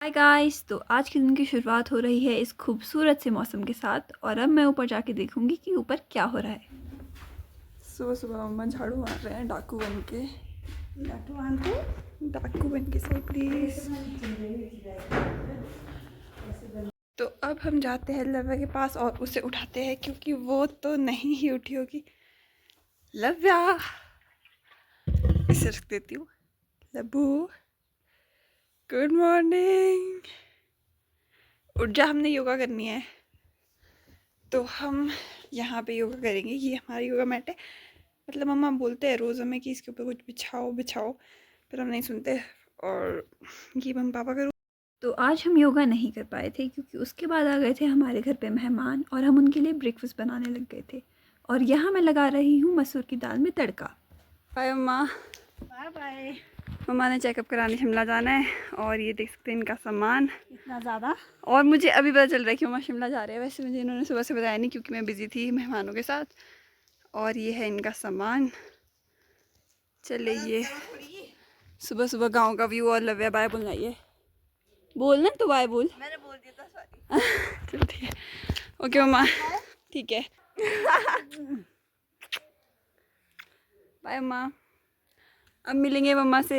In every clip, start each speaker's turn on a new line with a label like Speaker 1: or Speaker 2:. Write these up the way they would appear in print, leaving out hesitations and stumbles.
Speaker 1: Hi guys. तो आज के दिन की शुरुआत हो रही है इस खूबसूरत से मौसम के साथ और अब मैं ऊपर जाके देखूंगी कि ऊपर क्या हो रहा है। सुबह सुबह मम्मा झाड़ू मार रहे हैं डाकू बन के। डाकू बन के सही प्लीज। तो अब हम जाते हैं लव्या के पास और उसे उठाते हैं क्योंकि वो तो नहीं ही उठी होगी। लव्या, इसे रख देती हूँ। Labbu, good morning. उठ जा, हमने योगा करनी है। तो हम यहाँ पे योगा करेंगे। ये हमारा योगा मैट है। मतलब मम्मा बोलते हैं रोज़ हमें कि इसके ऊपर कुछ बिछाओ बिछाओ, पर हम नहीं सुनते और ये हम पापा करो। तो आज हम योगा नहीं कर पाए थे क्योंकि उसके बाद आ गए थे हमारे घर पे मेहमान और हम उनके लिए ब्रेकफास्ट बनाने लग गए थे। और यहाँ मैं लगा रही हूँ मसूर की दाल में तड़का। बाय मम्मा।
Speaker 2: Bye bye.
Speaker 1: मम्मा ने चेकअप कराने शिमला जाना है और ये देख सकते हैं इनका सामान।
Speaker 2: इतना ज़्यादा?
Speaker 1: और मुझे अभी पता चल रहा है कि मम्मा शिमला जा रहे हैं। वैसे मुझे इन्होंने सुबह से बताया नहीं क्योंकि मैं बिज़ी थी मेहमानों के साथ। और ये है इनका सामान। चले ये सुबह सुबह गांव का व्यू। और लव्या बाय बोलना, ये बोलना तो बाय बोल।
Speaker 2: मैंने बोल दिया था सॉरी।
Speaker 1: चल ठीक है। ओके मम्मा, ठीक है। बाय मम्मा। अब मिलेंगे मम्मा से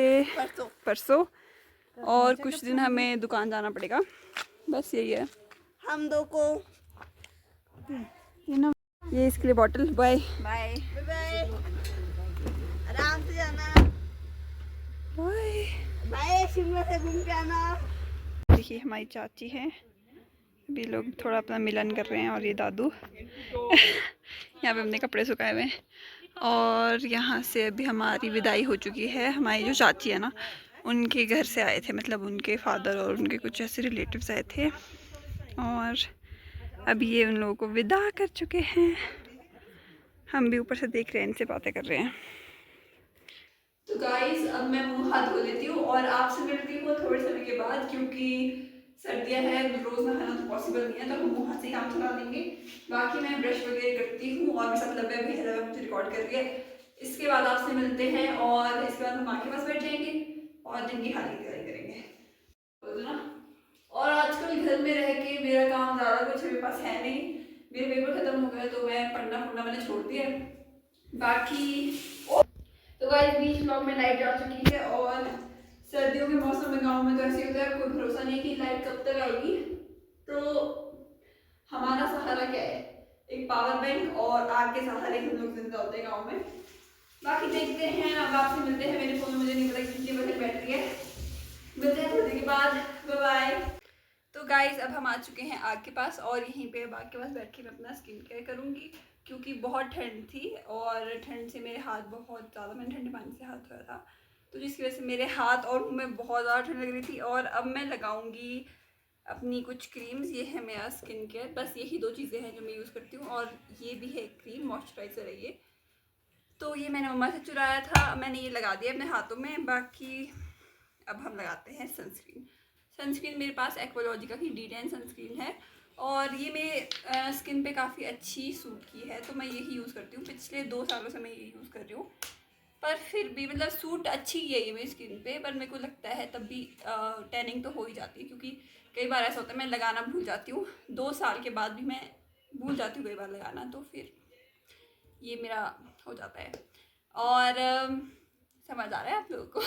Speaker 1: परसों। और कुछ दिन हमें दुकान जाना पड़ेगा, बस यही है।
Speaker 2: हम दो को
Speaker 1: ये इसके लिए बॉटल। Bye
Speaker 2: bye bye. आराम से जाना।
Speaker 1: बाय।
Speaker 2: बाय। शिमला से घूम के आना।
Speaker 1: देखिए हमारी चाची हैं, अभी लोग थोड़ा अपना मिलन कर रहे हैं। और ये दादू यहाँ पे हमने कपड़े सुखाए हुए हैं। और यहाँ से अभी हमारी विदाई हो चुकी है। हमारी जो चाची है ना, उनके घर से आए थे, मतलब उनके फादर और उनके कुछ ऐसे रिलेटिव्स आए थे और अभी ये उन लोगों को विदा कर चुके हैं। हम भी ऊपर से देख रहे हैं, इनसे बातें कर रहे हैं। तो गाइस अब मैं मुंह हाथ धो लेती हूँ और आपसे मिलती हूँ थोड़े समय के बाद, क्योंकि सर्दियाँ हैं, रोज नहाना तो पॉसिबल नहीं है, तो हम मुंह हाथ से ही काम चला लेंगे। बाकी मैं ब्रश वगैरह करती हूँ और मेरे साथ लव्या भी है, लव्या मुझे रिकॉर्ड कर रही है। इसके बाद आपसे मिलते हैं और इसके बाद हम माँ के पास बैठ जाएंगे और दिन की खाने की तैयारी करेंगे, बोलो ना। और आजकल घर में रह के मेरा काम ज़्यादा कुछ मेरे पास है नहीं। मेरे पेपर खत्म हो गए तो मैं पढ़ना पढ़ना मैंने छोड़ दिया। बाकी तो गाइस बीच ब्लॉक में लाइट जा चुकी है और सर्दियों के मौसम में गांव में तो ऐसे होता है, कोई भरोसा नहीं कि लाइट कब तक आएगी। तो हमारा सहारा क्या है, एक पावर बैंक और आग के सहारे हम लोग जिंदा होते हैं गाँव में। बाकी देखते हैं, अब आपसे मिलते हैं। मेरे फोन में मुझे नहीं पता कितनी परसेंट बैटरी है। मिलते हैं थोड़ी देर के बाद, बाय बाय। तो गाइस अब हम आ चुके हैं आग के पास और यहीं पे आग के पास बैठ के मैं अपना स्किन केयर करूँगी क्योंकि बहुत ठंड थी और ठंड से मेरे हाथ बहुत ज़्यादा, मैंने ठंडे पानी से हाथ धोया था, तो जिसकी वजह से मेरे हाथ और मुँह में बहुत ज़्यादा ठंड लग रही थी। और अब मैं लगाऊंगी अपनी कुछ क्रीम्स। ये है मेरा स्किन केयर, बस यही दो चीज़ें हैं जो मैं यूज़ करती हूँ। और ये भी है क्रीम, मॉइस्चराइज़र है ये। तो ये मैंने मम्मा से चुराया था, मैंने ये लगा दिया अपने हाथों में। बाकी अब हम लगाते हैं सनस्क्रीन। सनस्क्रीन मेरे पास एक्वालॉजिका की D10 सनस्क्रीन है और ये मेरे स्किन पे काफ़ी अच्छी सूट की है, तो मैं यही यूज़ करती हूँ। पिछले 2 सालों से मैं यही यूज़ कर रही हूँ, पर फिर भी मतलब सूट अच्छी ही है ये मेरी स्किन पे। पर मेरे को लगता है तब भी टैनिंग तो हो ही जाती है, क्योंकि कई बार ऐसा होता है मैं लगाना भूल जाती हूँ। 2 साल के बाद भी मैं भूल जाती हूँ कई बार लगाना, तो फिर ये मेरा हो जाता है। और समझ आ रहा है आप लोगों को।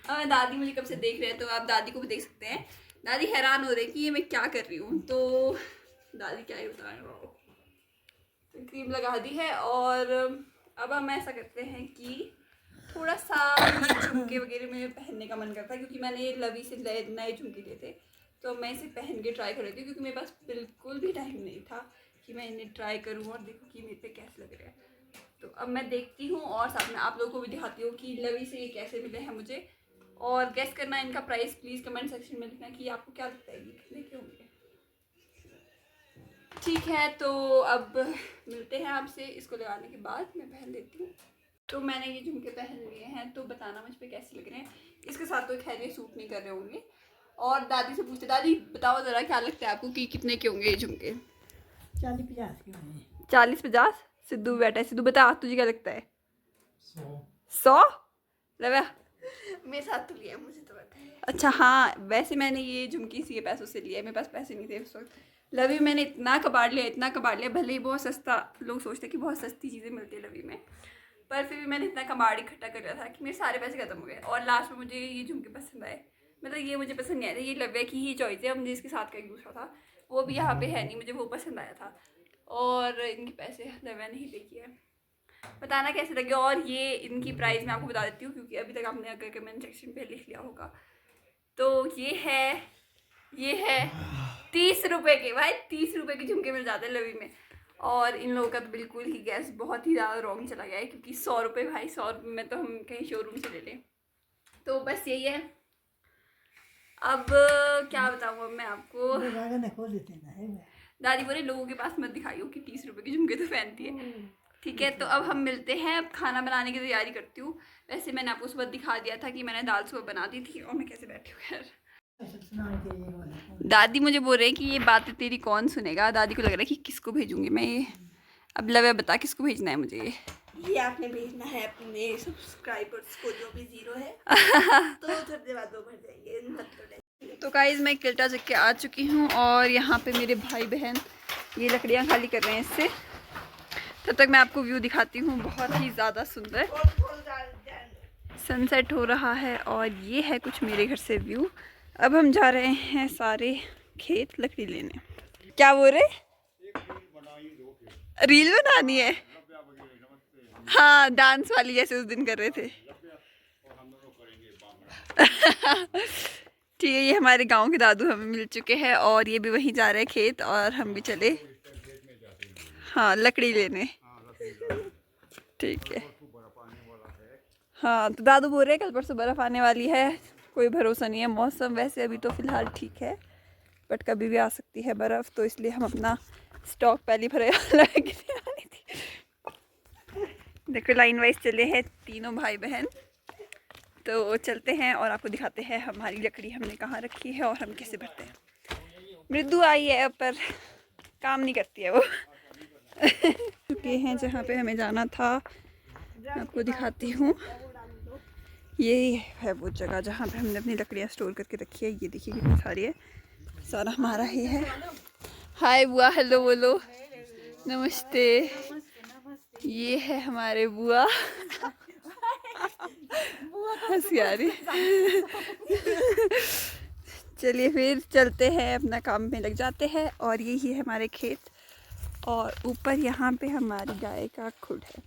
Speaker 1: अब दादी मुझे कब से देख रहे हैं, तो आप दादी को भी देख सकते हैं। दादी हैरान हो रही है कि ये मैं क्या कर रही हूँ, तो दादी क्या ही बताएं। तो क्रीम लगा दी है और अब हम ऐसा करते हैं कि थोड़ा सा झुमके वगैरह मुझे पहनने का मन करता है, क्योंकि मैंने लवी से नए झुमके लिए थे, तो मैं इसे पहन के ट्राई कर रही थी, क्योंकि मेरे पास बिल्कुल भी टाइम नहीं था कि मैं इन्हें ट्राई करूँ और देखूँ कि मेरे पे कैसे लग रहे हैं। तो अब मैं देखती हूँ और साथ में आप लोगों को भी दिखाती हूँ कि लवी से ये कैसे मिले हैं मुझे। और गेस करना इनका प्राइस प्लीज़ कमेंट सेक्शन में लिखना कि आपको क्या लगता है ये कितने के होंगे। ठीक है, तो अब मिलते हैं आपसे इसको लगाने के बाद। मैं पहन लेती हूँ। तो मैंने ये झुमके पहन लिए हैं, तो बताना मुझ पे कैसे लग रहे हैं। इसके साथ तो खैर ये सूट नहीं कर रहे होंगे। और दादी से पूछते, दादी बताओ ज़रा क्या लगता है आपको कि कितने के होंगे ये झुमके।
Speaker 2: 40-50 के होंगे।
Speaker 1: 40-50। सिद्धू बैठा है, सिद्धू बता तुझे क्या लगता है। 100। 100 लगा।
Speaker 2: मेरे साथ तो लिया, मुझे तो पता है।
Speaker 1: अच्छा हाँ, वैसे मैंने ये झुमकी इसी के पैसों से लिया है, मेरे पास पैसे नहीं थे उस वक्त। लवी मैंने इतना कबाड़ लिया, इतना कबाड़ लिया, भले ही बहुत सस्ता, लोग सोचते हैं कि बहुत सस्ती चीज़ें मिलती है लवी में, पर फिर भी मैंने इतना कबाड़ इकट्ठा कर लिया था कि मेरे सारे पैसे खत्म हो गए। और लास्ट में मुझे ये झुमके पसंद आए, मतलब ये मुझे पसंद नहीं आया था, ये लव्या की ही चॉइस है। मुझे इसके साथ का एक दूसरा था, वो भी यहाँ पे है नहीं, मुझे वो पसंद आया था। और इनके पैसे लव्या ने ही पे किया। बताना कैसे लगे। और ये इनकी प्राइस मैं आपको बता देती हूँ, क्योंकि अभी तक आपने अगर कमेंट सेक्शन पे लिख लिया होगा। तो ये है 30 रुपये के, भाई 30 रुपये के झुमके मिल जाते हैं लवी में। और इन लोगों का तो बिल्कुल ही गैस बहुत ही ज़्यादा रॉन्ग चला गया है, क्योंकि 100 रुपये, भाई 100 रुपये में तो हम कहीं शोरूम से ले लें। तो बस यही है। अब क्या बताऊँ अब मैं आपको। दादी बोले लोगों के पास मत दिखाइयो कि 30 रुपये के झुमके तो पहनती है। ठीक है, तो अब हम मिलते हैं। अब खाना बनाने की तैयारी करती हूँ। वैसे मैंने आपको सुबह दिखा दिया था कि मैंने दाल सुबह बना दी थी, और मैं कैसे बैठी हूँ यार। दादी मुझे बोल रहे हैं कि ये बातें तेरी कौन सुनेगा। दादी को लग रहा है कि किसको भेजूंगी मैं ये। अब लव्या बता किसको भेजना है मुझे
Speaker 2: ये आपने भेजना है अपने सब्सक्राइबर्स को, जो भी 0 है। तो थोड़ी देर बाद वो भर जाएंगे।
Speaker 1: तो गाइस मैं किल्टा चक के आ चुकी हूँ, और यहाँ पे मेरे भाई बहन ये लकड़ियाँ खाली कर रहे हैं इससे। तब तक मैं आपको व्यू दिखाती हूँ, बहुत ही ज़्यादा सुंदर सनसेट हो रहा है। और ये है कुछ मेरे घर से व्यू। अब हम जा रहे हैं सारे खेत लकड़ी लेने। क्या बोल रहे? रील बनानी है? हाँ, डांस वाली जैसे उस दिन कर रहे थे। ठीक है, ये हमारे गांव के दादू हमें मिल चुके हैं, और ये भी वहीं जा रहे हैं खेत, और हम भी चले हाँ लकड़ी लेने। ठीक है। हाँ, तो दादू बोल रहे हैं कल परसों बर्फ़ आने वाली है, कोई भरोसा नहीं है मौसम। वैसे अभी तो फ़िलहाल ठीक है, बट कभी भी आ सकती है बर्फ़, तो इसलिए हम अपना स्टॉक पहले भरे लगा के आ रही थी। देखो लाइन वाइज चले हैं तीनों भाई बहन। तो चलते हैं और आपको दिखाते हैं हमारी लकड़ी हमने कहाँ रखी है और हम कैसे भरते हैं। मृदु आई है पर काम नहीं करती है वो। चुके हैं जहाँ पे हमें जाना था, मैं आपको दिखाती हूँ। ये है वो जगह जहाँ पे हमने अपनी लकड़ियाँ स्टोर करके रखी है। ये देखिए कितनी सारी है, सारा हमारा ही है। हाय बुआ, हेलो बोलो, नमस्ते। ये है हमारे बुआ। हंसी आ रही। चलिए फिर चलते हैं, अपना काम में लग जाते हैं। और यही है हमारे खेत, और ऊपर यहाँ पे हमारी गाय का खुड है।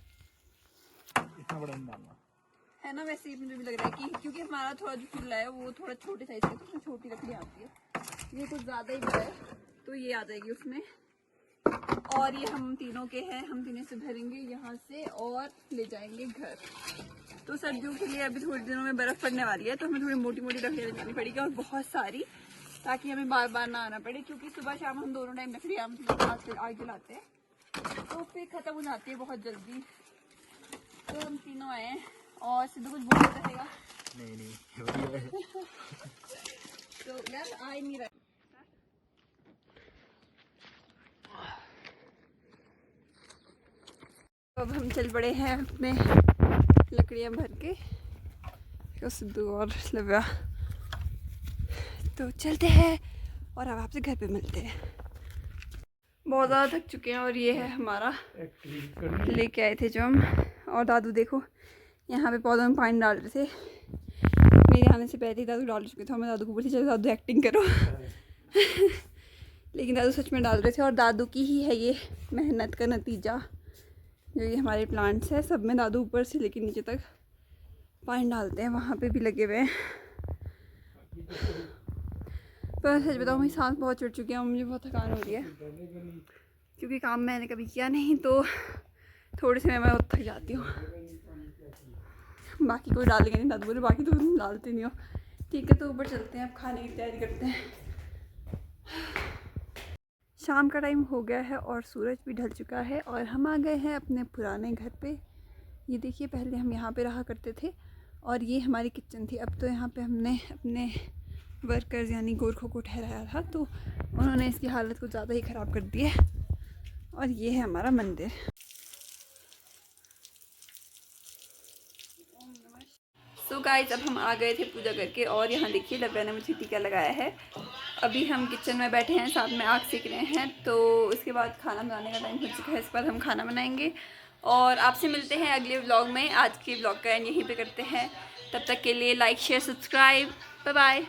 Speaker 1: इतना बड़ा है ना। वैसे मुझे भी लग रहा है कि क्योंकि हमारा थोड़ा जो चूल्हा है वो थोड़ा छोटे साइज का, तो उसमें छोटी लकड़ी आती है। ये कुछ ज़्यादा ही बड़ा है, तो ये आ जाएगी उसमें। और ये हम तीनों के हैं, हम तीनों से भरेंगे यहाँ से और ले जाएंगे घर। तो सर्दियों के लिए अभी थोड़े दिनों में बर्फ़ पड़ने वाली है, तो हमें थोड़ी मोटी मोटी लकड़ियाँ लेनी पड़ेगी, और बहुत सारी, ताकि हमें बार बार ना आना पड़े। क्योंकि सुबह शाम हम दोनों टाइम लकड़ी आजकल आग जलाते हैं, तो फिर ख़त्म हो जाती है बहुत जल्दी। तो हम तीनों आए हैं, और सिद्धू कुछ बोलता रहेगा? नहीं तो यार आ ही नहीं रहा। अब हम चल पड़े हैं अपने लकड़ियाँ भर के, तो सिद्धू और लव्या। तो चलते हैं और अब आपसे घर पे मिलते हैं। बहुत ज़्यादा थक चुके हैं, और ये है हमारा लेके आए थे जो हम। और दादू देखो यहाँ पे पौधों में पानी डाल रहे थे, मेरे आने से पहले ही दादू डाल चुके थे। मैं दादू को बोलती चलो दादू एक्टिंग करो। लेकिन दादू सच में डाल रहे थे, और दादू की ही है ये मेहनत का नतीजा। जो ये हमारे प्लांट्स है सब में दादू ऊपर से लेकर नीचे तक पानी डालते हैं। वहाँ पे भी लगे हुए हैं। पर सच बताऊँ मेरी सांस बहुत चढ़ चुकी है, और मुझे बहुत थकान हो रही है, क्योंकि काम मैंने कभी किया नहीं, तो थोड़े से मैं थक जाती हूँ। बाकी कोई डालेगा नहीं, दादू बोले बाकी तो तुम डालते नहीं हो। ठीक है, तो ऊपर चलते हैं, अब खाने की तैयारी करते हैं। शाम का टाइम हो गया है और सूरज भी ढल चुका है, और हम आ गए हैं अपने पुराने घर पे। ये देखिए पहले हम यहाँ पे रहा करते थे, और ये हमारी किचन थी। अब तो यहाँ पे हमने अपने वर्कर्स यानी गोरखों को ठहराया था, तो उन्होंने इसकी हालत कुछ ज़्यादा ही ख़राब कर दी है। और ये है हमारा मंदिर। सो गाइस अब हम आ गए थे पूजा करके और यहाँ देखिए लव्या ने मुझे टीका लगाया है। अभी हम किचन में बैठे हैं, साथ में आग सेक रहे हैं। तो इसके बाद खाना बनाने का टाइम हो चुका है, इसके बाद हम खाना बनाएंगे और आपसे मिलते हैं अगले व्लॉग में। आज के व्लॉग का एंड यहीं पे करते हैं, तब तक के लिए like share subscribe, bye bye.